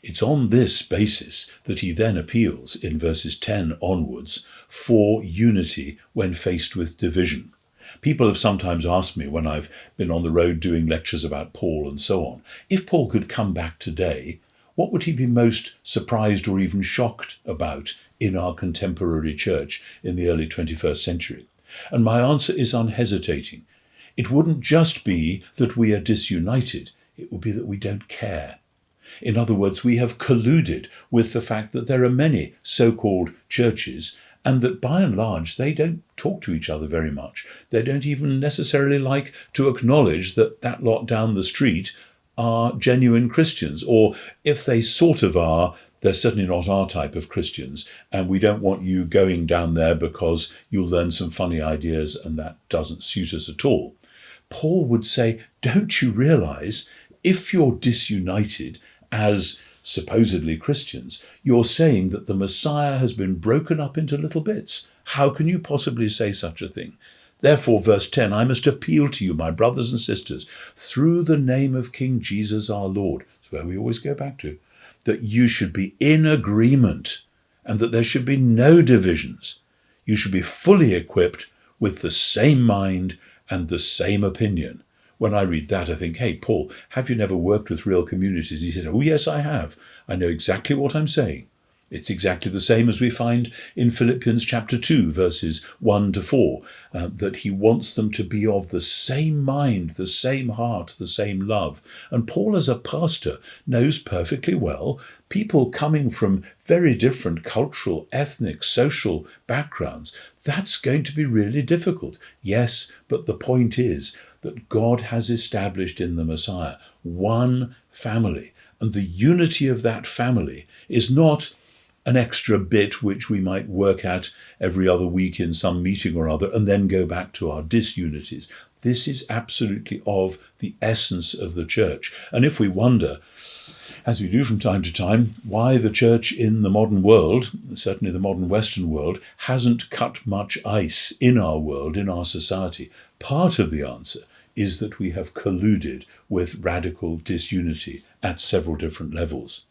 It's on this basis that he then appeals in verses 10 onwards for unity when faced with division. People have sometimes asked me when I've been on the road doing lectures about Paul and so on, if Paul could come back today, what would he be most surprised or even shocked about in our contemporary church in the early 21st century? And my answer is unhesitating. It wouldn't just be that we are disunited, it would be that we don't care. In other words, we have colluded with the fact that there are many so-called churches and that by and large they don't talk to each other very much. They don't even necessarily like to acknowledge that that lot down the street are genuine Christians, or if they sort of are, they're certainly not our type of Christians, and we don't want you going down there because you'll learn some funny ideas and that doesn't suit us at all. Paul would say, don't you realize if you're disunited as supposedly Christians, you're saying that the Messiah has been broken up into little bits. How can you possibly say such a thing? Therefore, verse 10, I must appeal to you, my brothers and sisters, through the name of King Jesus our Lord, it's where we always go back to, that you should be in agreement and that there should be no divisions. You should be fully equipped with the same mind and the same opinion. When I read that, I think, hey, Paul, have you never worked with real communities? He said, oh, yes, I have. I know exactly what I'm saying. It's exactly the same as we find in Philippians chapter 2, verses 1 to 4, that he wants them to be of the same mind, the same heart, the same love. And Paul, as a pastor, knows perfectly well people coming from very different cultural, ethnic, social backgrounds. That's going to be really difficult. Yes, but the point is that God has established in the Messiah one family, and the unity of that family is not an extra bit which we might work at every other week in some meeting or other and then go back to our disunities. This is absolutely of the essence of the church. And if we wonder, as we do from time to time, why the church in the modern world, certainly the modern Western world, hasn't cut much ice in our world, in our society, part of the answer is that we have colluded with radical disunity at several different levels.